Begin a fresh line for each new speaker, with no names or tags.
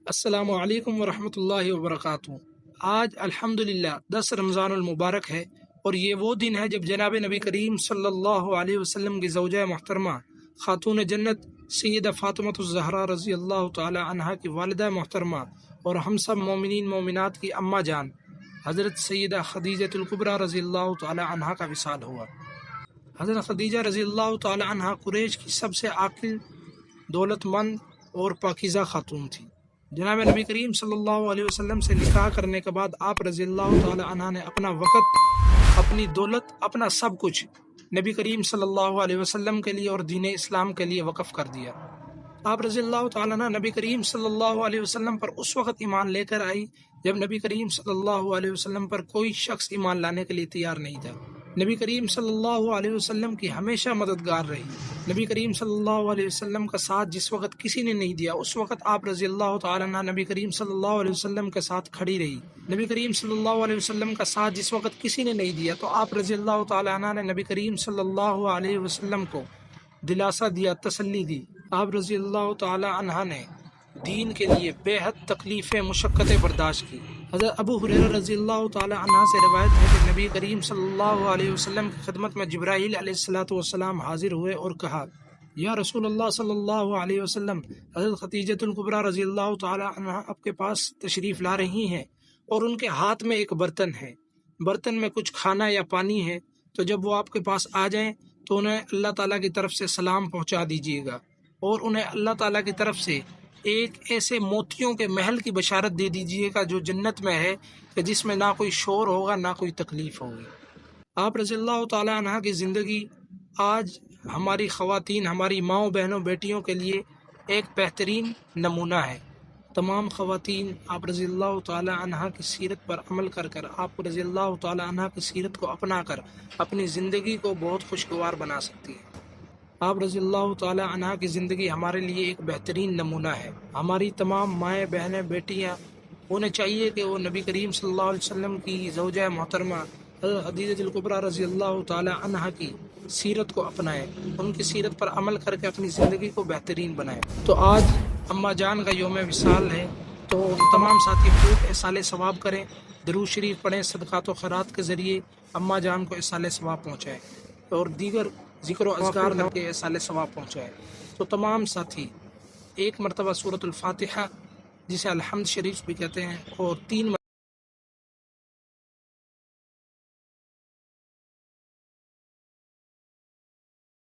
السلام علیکم ورحمۃ اللہ وبرکاتہ۔ آج الحمدللہ 10 رمضان المبارک ہے، اور یہ وہ دن ہے جب جناب نبی کریم صلی اللہ علیہ وسلم کی زوجہ محترمہ خاتون جنت سیدہ فاطمۃ الزہرا رضی اللہ تعالی عنہا کی والدہ محترمہ اور ہم سب مومنین مومنات کی اماں جان حضرت سیدہ خدیجہ الکبریٰ رضی اللہ تعالی عنہا کا وصال ہوا۔ حضرت خدیجہ رضی اللہ تعالی عنہا قریش کی سب سے عاقل، دولت مند اور پاکیزہ خاتون تھی۔ جناب نبی کریم صلی اللہ علیہ وسلم سے نکاح کرنے کے بعد آپ رضی اللہ تعالی عنہ نے اپنا وقت، اپنی دولت، اپنا سب کچھ نبی کریم صلی اللہ علیہ وسلم کے لیے اور دین اسلام کے لیے وقف کر دیا۔ آپ رضی اللہ تعالیٰ عنہ نبی کریم صلی اللہ علیہ وسلم پر اس وقت ایمان لے کر آئی جب نبی کریم صلی اللہ علیہ وسلم پر کوئی شخص ایمان لانے کے لیے تیار نہیں تھا۔ نبی کریم صلی اللہ علیہ وسلم کی ہمیشہ مددگار رہی۔ نبی کریم صلی اللہ علیہ وسلم کا ساتھ جس وقت کسی نے نہیں دیا، اس وقت آپ رضی اللہ تعالیٰ عنہ نبی کریم صلی اللہ علیہ وسلم کے ساتھ کھڑی رہی۔ نبی کریم صلی اللہ علیہ وسلم کا ساتھ جس وقت کسی نے نہیں دیا، تو آپ رضی اللہ تعالیٰ عنہ نے نبی کریم صلی اللہ علیہ وسلم کو دلاسا دیا، تسلی دی۔ آپ رضی اللہ تعالی عنہ نے دین کے لیے بے حد تکلیفیں، مشقتیں برداشت کی۔ حضرت ابو ہریرہ رضی اللہ تعالی عنہ سے روایت ہے کہ نبی کریم صلی اللہ علیہ وسلم کی خدمت میں جبرائیل علیہ السلام حاضر ہوئے اور کہا، یا رسول اللہ صلی اللہ علیہ وسلم، حضرت خدیجہ الکبریٰ رضی اللہ تعالی عنہ آپ کے پاس تشریف لا رہی ہیں، اور ان کے ہاتھ میں ایک برتن ہے، برتن میں کچھ کھانا یا پانی ہے، تو جب وہ آپ کے پاس آ جائیں تو انہیں اللہ تعالیٰ کی طرف سے سلام پہنچا دیجیے گا، اور انہیں اللہ تعالیٰ کی طرف سے ایک ایسے موتیوں کے محل کی بشارت دے دیجیے گا جو جنت میں ہے، کہ جس میں نہ کوئی شور ہوگا نہ کوئی تکلیف ہوگی۔ آپ رضی اللہ تعالیٰ عنہ کی زندگی آج ہماری خواتین، ہماری ماؤں، بہنوں، بیٹیوں کے لیے ایک بہترین نمونہ ہے۔ تمام خواتین آپ رضی اللہ تعالیٰ عنہ کی سیرت پر عمل کر آپ رضی اللہ تعالیٰ عنہ کی سیرت کو اپنا کر اپنی زندگی کو بہت خوشگوار بنا سکتی ہے۔ آپ رضی اللہ تعالیٰ عنہ کی زندگی ہمارے لیے ایک بہترین نمونہ ہے۔ ہماری تمام مائیں، بہنیں، بیٹیاں، انہیں چاہیے کہ وہ نبی کریم صلی اللہ علیہ وسلم کی زوجہ محترمہ حضرت خدیجہ الکبریٰ رضی اللہ تعالیٰ عنہ کی سیرت کو اپنائیں، ان کی سیرت پر عمل کر کے اپنی زندگی کو بہترین بنائیں۔ تو آج اماں جان کا یوم وصال ہے، تو تمام ساتھی خوب احصال ثواب کریں، درود شریف پڑھیں، صدقات و خیرات کے ذریعے اماں جان کو احصال ثواب پہنچائیں، اور دیگر ذکر و اذکار کر کے احصال ثواب پہنچائیں۔ تو تمام ساتھی ایک مرتبہ سورۃ الفاتحہ، جسے الحمد شریف بھی کہتے ہیں، اور 3